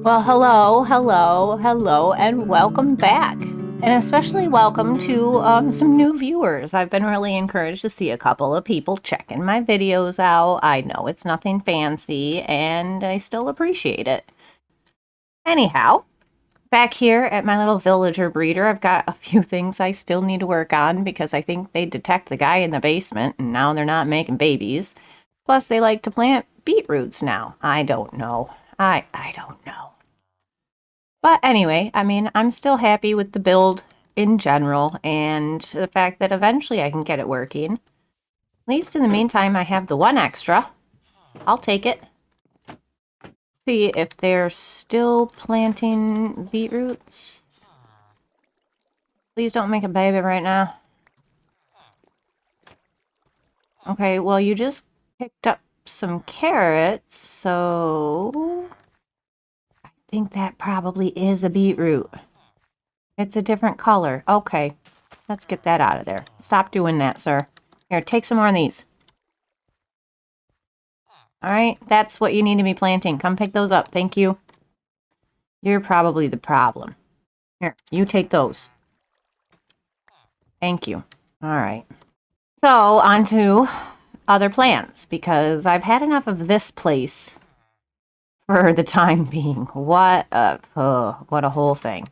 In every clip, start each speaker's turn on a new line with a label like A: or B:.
A: Well, hello, hello, hello, and welcome back. And especially welcome to some new viewers. I've been really encouraged to see a couple of people checking my videos out. I know it's nothing fancy, and I still appreciate it. Anyhow, back here at my little villager breeder, I've got a few things I still need to work on because I think they detect the guy in the basement, and now they're not making babies. Plus, they like to plant beetroots now. I don't know. I don't know. But anyway, I mean, I'm still happy with the build in general and the fact that eventually I can get it working. At least in the meantime, I have the one extra. I'll take it. See if they're still planting beetroots. Please don't make a baby right now. Okay, well, you just picked up some carrots, so I think that probably is a beetroot. It's a different color. Okay, let's get that out of there. Stop doing that, sir. Here, take some more of these. All right, that's what you need to be planting. Come pick those up. Thank you. You're probably the problem. Here, you take those. Thank you. All right. So, on to other plants, because I've had enough of this place for the time being. What a whole thing.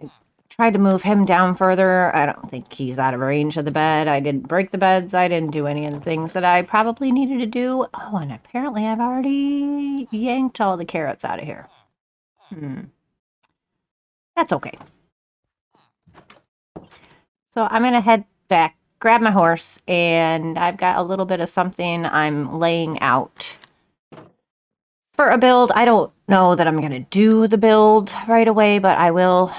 A: I tried to move him down further. I don't think he's out of range of the bed. I didn't break the beds. I didn't do any of the things that I probably needed to do. Oh, and apparently I've already yanked all the carrots out of here. That's okay. So I'm going to head back, grab my horse, and I've got a little bit of something I'm laying out for a build. I don't know that I'm going to do the build right away, but I will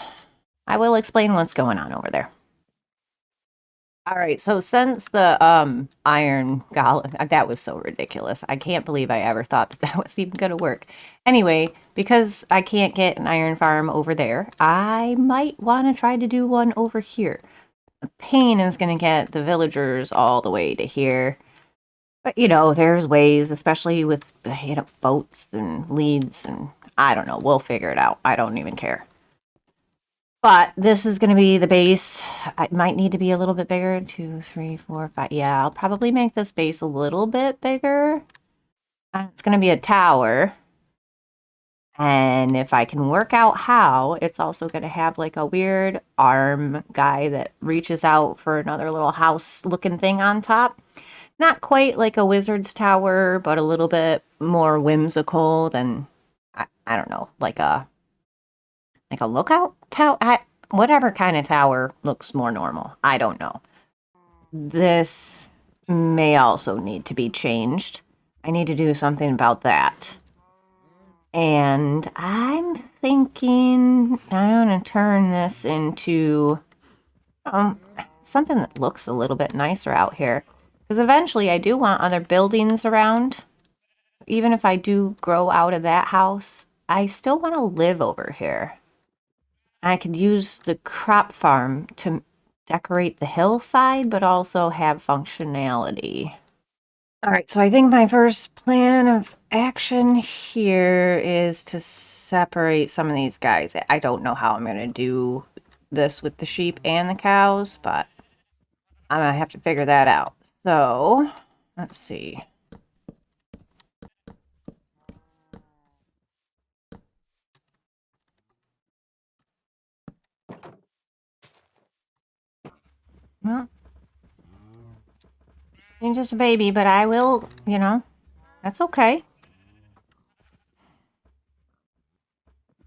A: explain what's going on over there. All right, so since the iron golem, that was so ridiculous. I can't believe I ever thought that that was even going to work. Anyway, because I can't get an iron farm over there, I might want to try to do one over here. The pain is going to get the villagers all the way to here. But, you know, there's ways, especially with, boats and leads, and I don't know. We'll figure it out. I don't even care. But this is going to be the base. It might need to be a little bit bigger. 2, 3, 4, 5. Yeah, I'll probably make this base a little bit bigger. It's going to be a tower. And if I can work out how, it's also going to have like a weird arm guy that reaches out for another little house looking thing on top. Not quite like a wizard's tower, but a little bit more whimsical than, I don't know, like a lookout tower. Whatever kind of tower looks more normal. I don't know. This may also need to be changed. I need to do something about that. And I'm thinking I want to turn this into something that looks a little bit nicer out here. Because eventually I do want other buildings around. Even if I do grow out of that house, I still want to live over here. I could use the crop farm to decorate the hillside, but also have functionality. All right, so I think my first plan of action here is to separate some of these guys. I don't know how I'm going to do this with the sheep and the cows, but I'm going to have to figure that out. So, let's see. Well, you're just a baby, but I will, that's okay.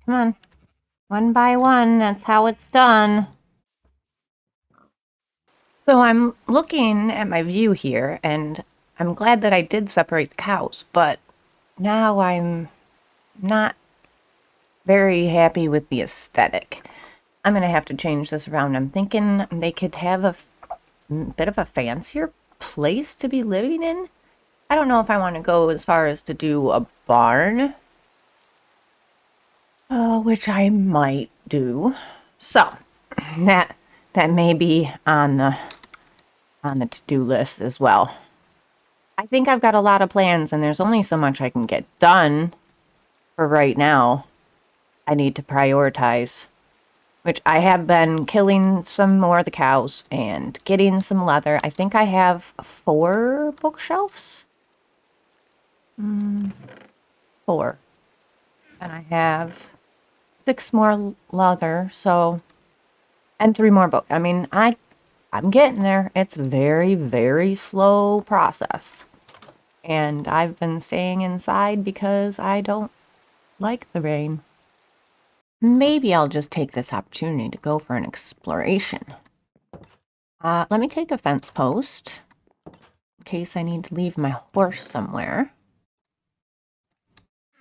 A: Come on. One by one, that's how it's done. So I'm looking at my view here, and I'm glad that I did separate the cows, but now I'm not very happy with the aesthetic. I'm going to have to change this around. I'm thinking they could have a bit of a fancier place to be living in. I don't know if I want to go as far as to do a barn, which I might do. So that may be on the to-do list as well. I think I've got a lot of plans, and there's only so much I can get done for right now, I need to prioritize, which I have been killing some more of the cows and getting some leather. I think I have 4 bookshelves. 4. And I have 6 more leather, so, and 3 more books. I mean, I'm getting there. It's a very, very slow process. And I've been staying inside because I don't like the rain. Maybe I'll just take this opportunity to go for an exploration. Let me take a fence post in case I need to leave my horse somewhere.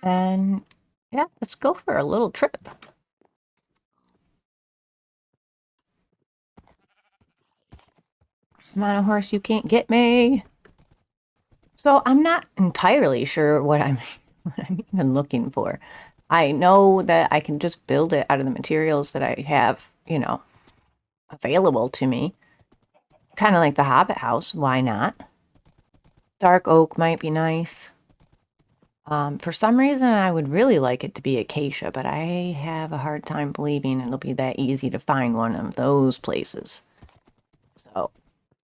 A: And yeah, let's go for a little trip. I'm on a horse, you can't get me. So I'm not entirely sure what I'm what I'm even looking for. I know that I can just build it out of the materials that I have, available to me. Kind of like the Hobbit house, why not? Dark oak might be nice. For some reason, I would really like it to be acacia, but I have a hard time believing it'll be that easy to find one of those places. So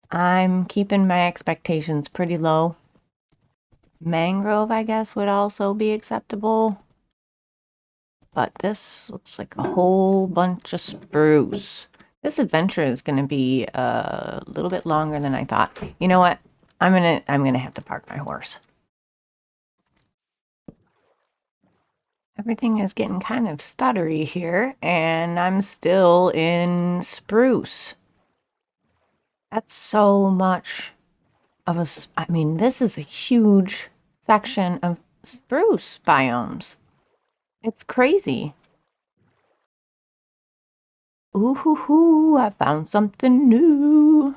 A: I'm keeping my expectations pretty low. Mangrove, I guess, would also be acceptable. But this looks like a whole bunch of spruce. This adventure is going to be a little bit longer than I thought. You know what? I'm gonna have to park my horse. Everything is getting kind of stuttery here, and I'm still in spruce. That's so much of a, I mean, this is a huge section of spruce biomes. It's crazy. Ooh, hoo, hoo, I found something new.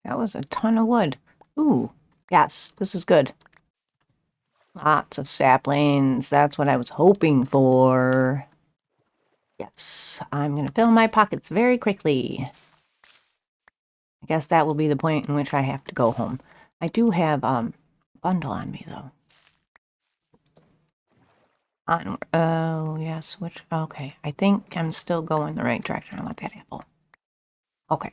A: That was a ton of wood. Ooh, yes, this is good. Lots of saplings. That's what I was hoping for. Yes, I'm going to fill my pockets very quickly. I guess that will be the point in which I have to go home. I do have a bundle on me, though. Oh, yes, which, okay. I think I'm still going the right direction. I want that apple. Okay.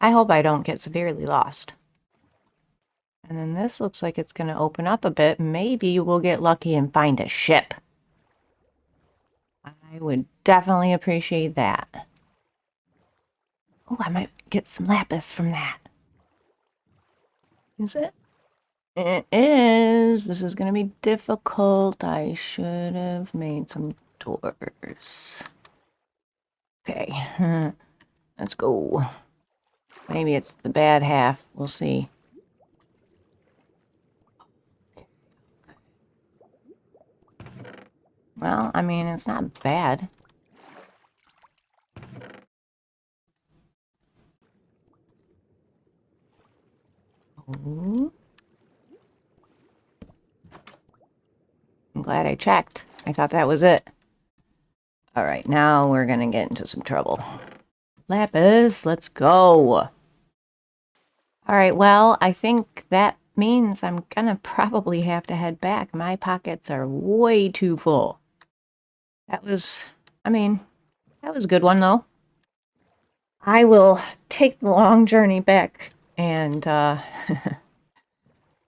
A: I hope I don't get severely lost. And then this looks like it's going to open up a bit. Maybe we'll get lucky and find a ship. I would definitely appreciate that. Oh, I might get some lapis from that. Is it? It is. This is going to be difficult. I should have made some doors. Okay. Let's go. Maybe it's the bad half. We'll see. Well, I mean, it's not bad. Ooh. I'm glad I checked. I thought that was it. All right, now we're gonna get into some trouble. Lapis, let's go. All right, well, I think that means I'm gonna probably have to head back. My pockets are way too full. That was, I mean, that was a good one, though. I will take the long journey back and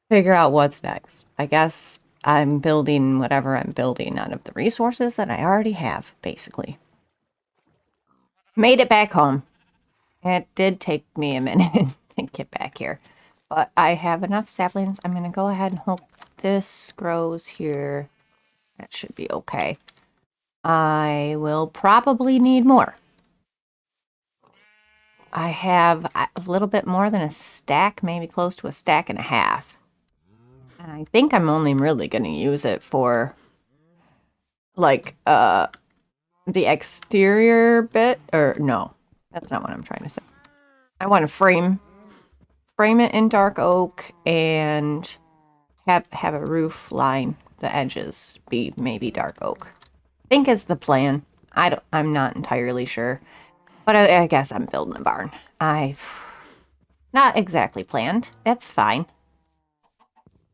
A: figure out what's next. I guess I'm building whatever I'm building out of the resources that I already have, basically. Made it back home. It did take me a minute to get back here, but I have enough saplings. I'm going to go ahead and hope this grows here. That should be okay. I will probably need more. I have a little bit more than a stack, maybe close to a stack and a half. And I think I'm only really going to use it for, like, the exterior bit. Or, no, that's not what I'm trying to say. I want to frame it in dark oak and have a roof line the edges be maybe dark oak. I think is the plan. I'm not entirely sure. But I guess I'm building a barn. I not exactly planned. That's fine.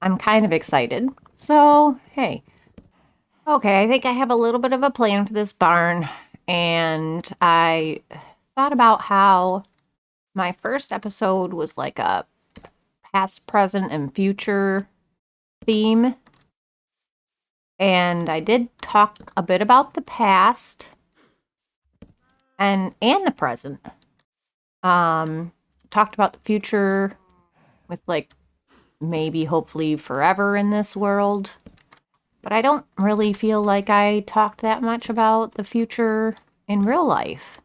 A: I'm kind of excited. So, hey. Okay, I think I have a little bit of a plan for this barn. And I thought about how my first episode was like a past, present, and future theme. And I did talk a bit about the past and the present. Um, Talked about the future with like maybe hopefully forever in this world. But I don't really feel like I talked that much about the future in real life.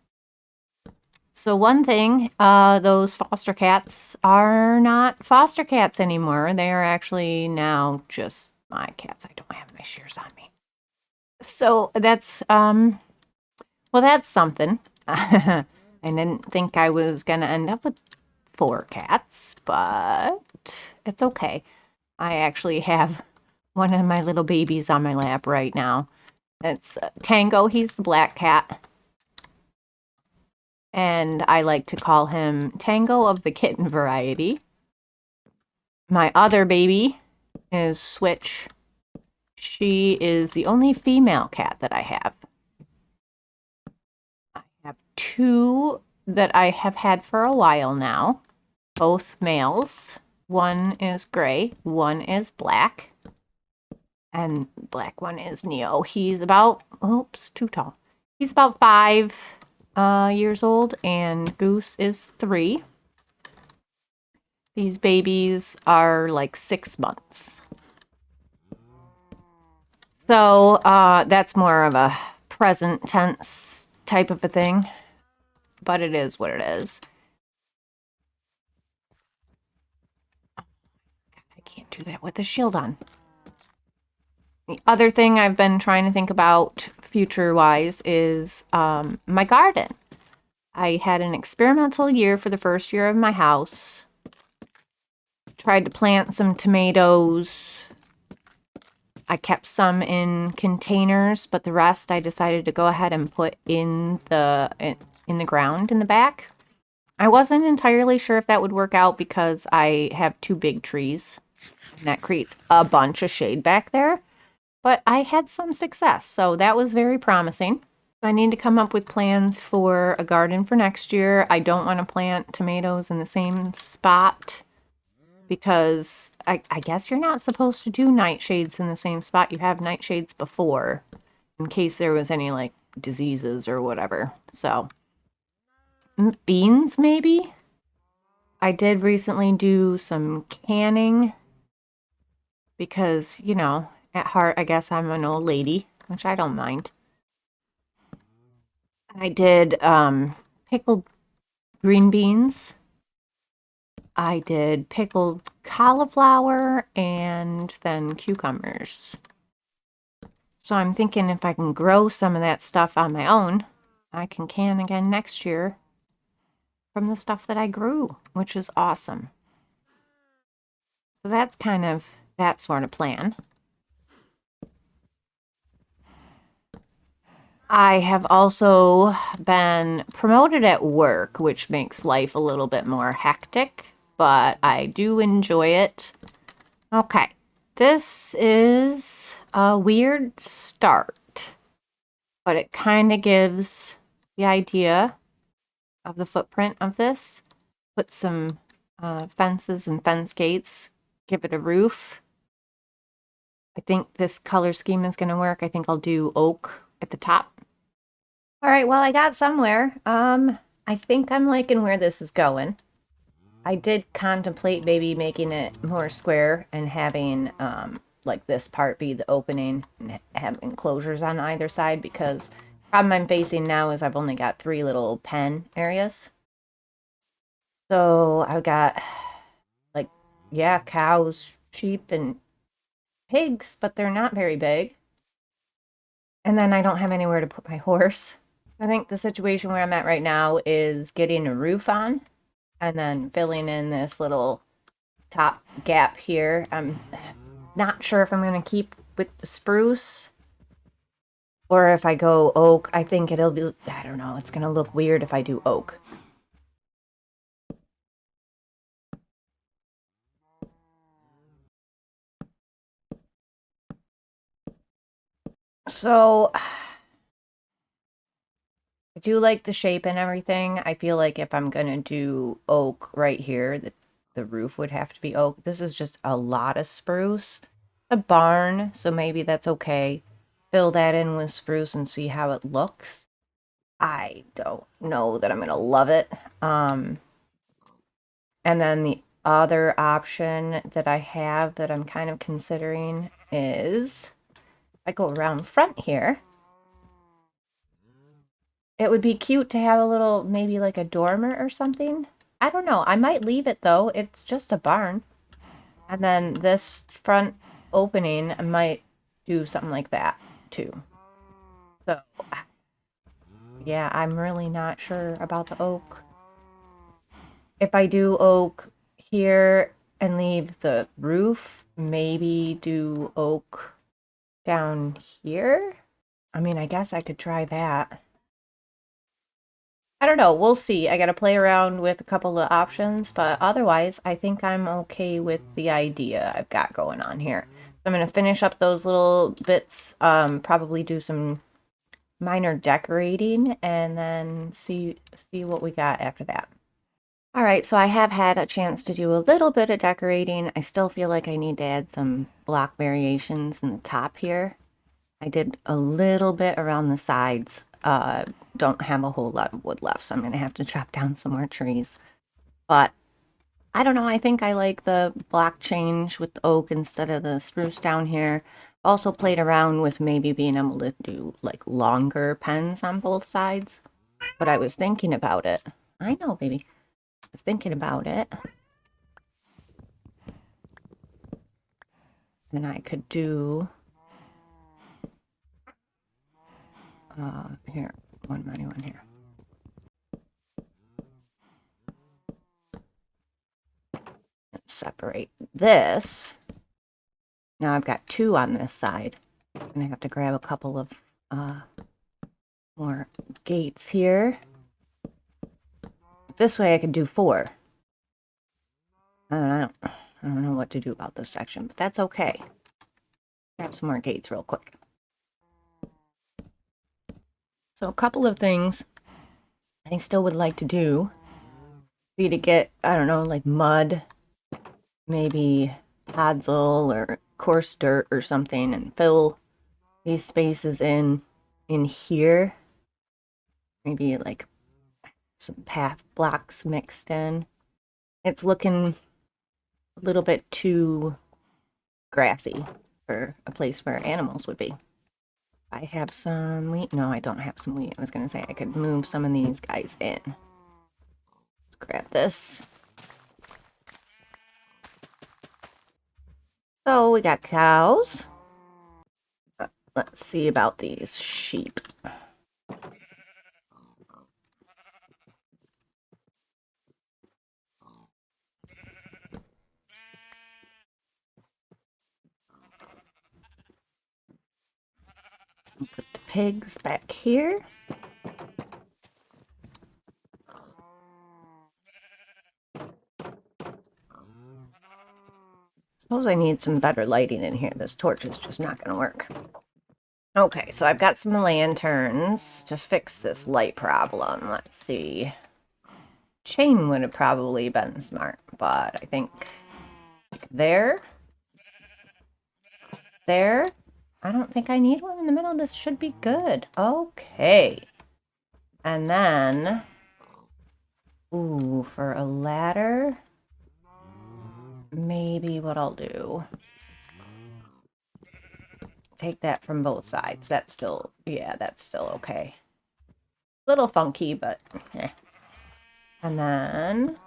A: So one thing, those foster cats are not foster cats anymore. They are actually now just my cats. I don't have my shears on me. So well, that's something. I didn't think I was gonna end up with 4 cats, but it's okay. I actually have one of my little babies on my lap right now. It's Tango. He's the black cat. And I like to call him Tango of the kitten variety. My other baby is Switch. She is the only female cat that I have. I have 2 that I have had for a while now, both males. One is gray, one is black. And black one is Neo. He's about, oops, too tall. He's about 5 years old, and Goose is 3. These babies are like 6 months. So that's more of a present tense type of a thing, but it is what it is. I can't do that with the shield on. The other thing I've been trying to think about future-wise is my garden. I had an experimental year for the first year of my house. Tried to plant some tomatoes. I kept some in containers, but the rest I decided to go ahead and put in the ground in the back. I wasn't entirely sure if that would work out because I have 2 big trees, and that creates a bunch of shade back there. But I had some success, so that was very promising. I need to come up with plans for a garden for next year. I don't want to plant tomatoes in the same spot because I guess you're not supposed to do nightshades in the same spot you have nightshades before in case there was any like diseases or whatever. So beans maybe? I did recently do some canning because, at heart I guess I'm an old lady, which I don't mind. I did pickled green beans. I did pickled cauliflower and then cucumbers. So I'm thinking if I can grow some of that stuff on my own, I can can again next year from the stuff that I grew, which is awesome. So that's kind of that sort of plan. I have also been promoted at work, which makes life a little bit more hectic, but I do enjoy it. Okay, this is a weird start, but it kind of gives the idea of the footprint of this. Put some fences and fence gates, give it a roof. I think this color scheme is going to work. I think I'll do oak at the top. All right, well, I got somewhere. I think I'm liking where this is going. I did contemplate maybe making it more square and having like this part be the opening and have enclosures on either side because the problem I'm facing now is I've only got 3 little pen areas. So I've got like, yeah, cows, sheep, and pigs, but they're not very big. And then I don't have anywhere to put my horse. I think the situation where I'm at right now is getting a roof on and then filling in this little top gap here. I'm not sure if I'm going to keep with the spruce Or if I go oak, I think it'll be, I don't know, it's gonna look weird if I do oak. So I do like the shape and everything. I feel like if I'm gonna do oak right here, the roof would have to be oak. This is just a lot of spruce. A barn, so maybe that's okay. Fill that in with spruce and see how it looks. I don't know that I'm gonna love it. Um, and then the other option that I have that I'm kind of considering is I go around front here. It would be cute to have a little, maybe like a dormer or something. I don't know. I might leave it though. It's just a barn. And then this front opening, I might do something like that too. So, yeah, I'm really not sure about the oak. If I do oak here and leave the roof, maybe do oak down here. I mean, I guess I could try that. I don't know. We'll see. I got to play around with a couple of options, but otherwise, I think I'm okay with the idea I've got going on here. So I'm going to finish up those little bits, probably do some minor decorating, and then see what we got after that. All right, so I have had a chance to do a little bit of decorating. I still feel like I need to add some block variations in the top here. I did a little bit around the sides. Don't have a whole lot of wood left, so I'm gonna have to chop down some more trees. But I don't know, I think I like the block change with the oak instead of the spruce down here. Also played around with maybe being able to do like longer pens on both sides. But I was thinking about it. I know, baby. I was thinking about it. Then I could do here, one money one here. Let's separate this. Now I've got two on this side. I'm gonna have to grab a couple of more gates here. This way I can do four. I don't know what to do about this section, but that's okay. Grab some more gates real quick. So a couple of things I still would like to do be to get, I don't know, like mud, maybe podzol or coarse dirt or something, and fill these spaces in here. Maybe like some path blocks mixed in. It's looking a little bit too grassy for a place where animals would be. I have some wheat. No, I don't have some wheat. I was going to say I could move some of these guys in. Let's grab this. So we got cows. Let's see about these sheep. Put the pigs back here. Suppose I need some better lighting in here. This torch is just not going to work. Okay, so I've got some lanterns to fix this light problem. Let's see. Chain would have probably been smart, but I think there, there. I don't think I need one in the middle. This should be good. Okay. And then, ooh, for a ladder, maybe what I'll do, take that from both sides. That's still, yeah, that's still okay. Little funky, but eh. And then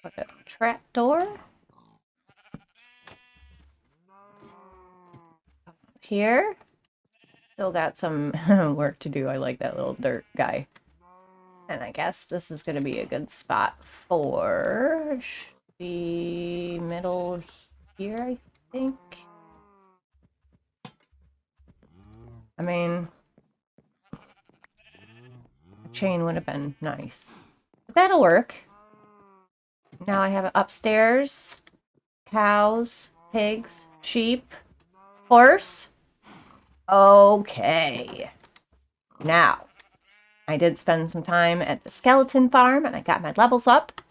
A: put a trap door here. Still got some work to do. I like that little dirt guy. And I guess this is going to be a good spot for the middle here, I think. I mean, a chain would have been nice. But that'll work. Now I have it upstairs. Cows, pigs, sheep, horse. Okay. Now, I did spend some time at the skeleton farm and I got my levels up.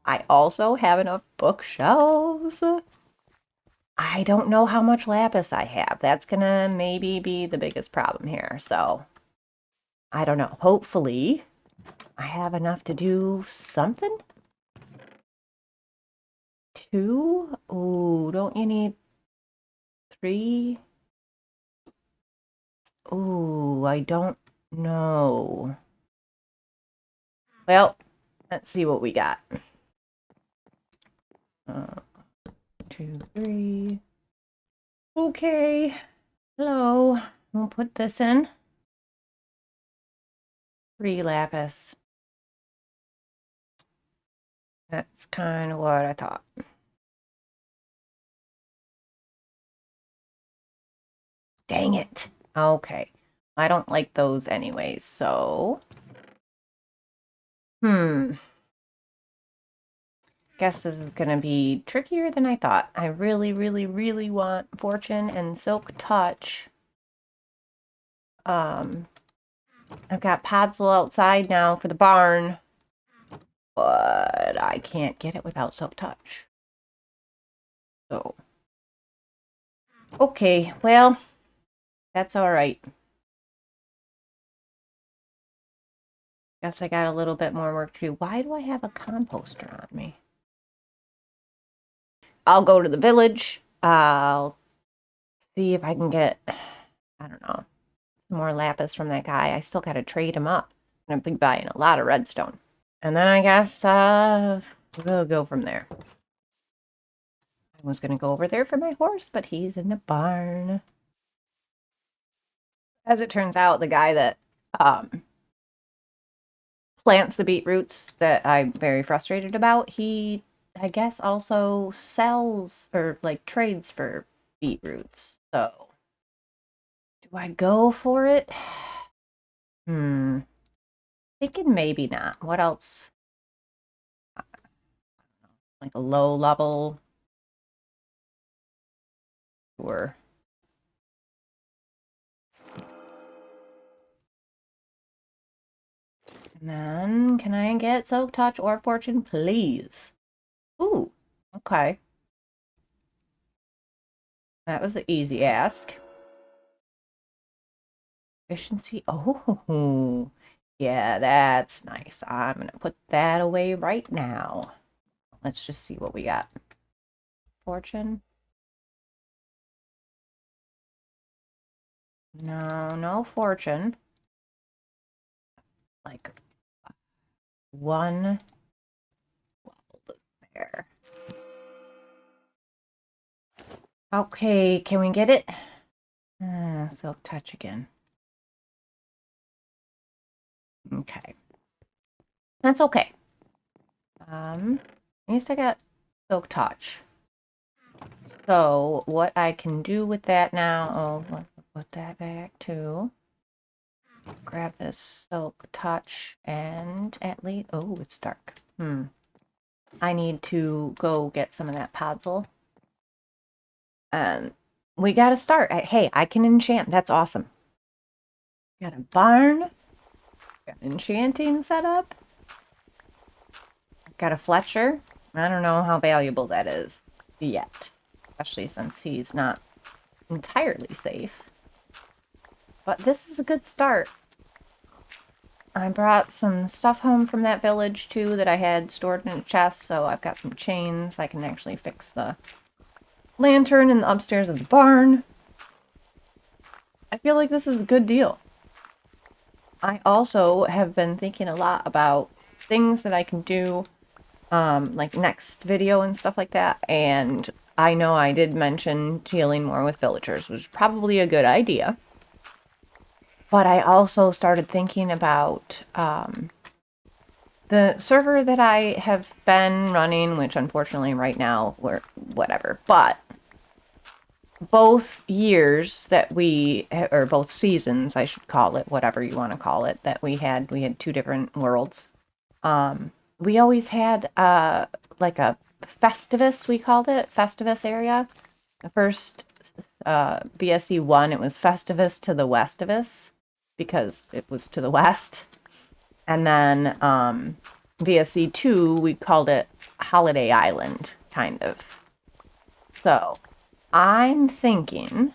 A: I also have enough bookshelves. I don't know how much lapis I have. That's gonna maybe be the biggest problem here. So, I don't know. Hopefully, I have enough to do something. 2? Ooh, don't you need 3? Ooh, I don't know. Well, let's see what we got. 2, 3. Okay. Hello. We'll put this in. 3 lapis. That's kind of what I thought. Dang it. Okay. I don't like those anyways, so... Guess this is going to be trickier than I thought. I really, really, really want Fortune and Silk Touch. I've got Podzol outside now for the barn, but I can't get it without Silk Touch. So, okay, well, that's all right. Guess I got a little bit more work to do. Why do I have a composter on me? I'll go to the village. I'll see if I can get, I don't know, more lapis from that guy. I still got to trade him up. I'm going to be buying a lot of redstone. And then I guess we'll go from there. I was going to go over there for my horse, but he's in the barn. As it turns out, the guy that plants the beetroots that I'm very frustrated about, he, I guess, also sells or like trades for beetroots. So, do I go for it? Thinking maybe not. What else? Like a low level. Sure. And then, can I get Silk Touch or Fortune, please? Ooh, okay. That was an easy ask. Efficiency. Oh, yeah, that's nice. I'm going to put that away right now. Let's just see what we got. Fortune. No, no fortune. Like 1 there. Okay, can we get it? Silk Touch again. Okay. That's okay. At least I got Silk Touch. So what I can do with that now, oh, let's put that back too. Grab this Silk Touch and at least, oh, it's dark. I need to go get some of that Podzol. And we got to start. Hey, I can enchant. That's awesome. Got a barn. Got enchanting set up. Got a Fletcher. I don't know how valuable that is yet, especially since he's not entirely safe. But this is a good start. I brought some stuff home from that village too that I had stored in a chest, so I've got some chains. I can actually fix the lantern in the upstairs of the barn. I feel like this is a good deal. I also have been thinking a lot about things that I can do, like next video and stuff like that, and I know I did mention dealing more with villagers, which is probably a good idea. But I also started thinking about the server that I have been running, which unfortunately right now, we're whatever. But both years that or both seasons, I should call it, whatever you want to call it, that we had two different worlds. We always had like a Festivus, we called it, Festivus area. The first BSC one, it was Festivus to the west of us because it was to the west. And then BSC two, we called it Holiday Island, kind of. So I'm thinking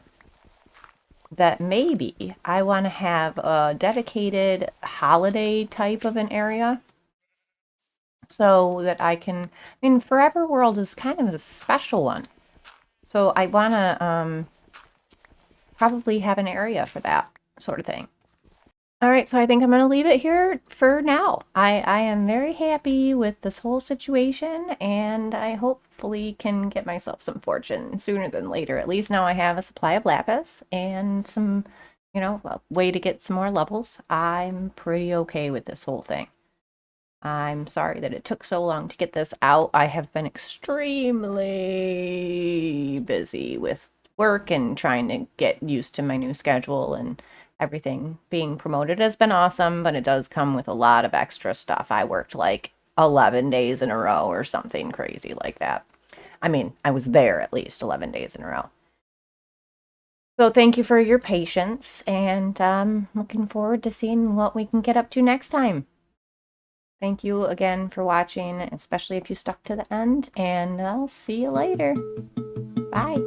A: that maybe I want to have a dedicated holiday type of an area so that I mean, Forever World is kind of a special one. So I want to probably have an area for that sort of thing. All right, so I think I'm going to leave it here for now. I am very happy with this whole situation, and I hopefully can get myself some fortune sooner than later. At least now I have a supply of lapis and some, a way to get some more levels. I'm pretty okay with this whole thing. I'm sorry that it took so long to get this out. I have been extremely busy with work and trying to get used to my new schedule, and everything being promoted has been awesome, but it does come with a lot of extra stuff. I worked like 11 days in a row or something crazy like that. I mean, I was there at least 11 days in a row. So thank you for your patience, and looking forward to seeing what we can get up to next time. Thank you again for watching, especially if you stuck to the end, and I'll see you later. Bye.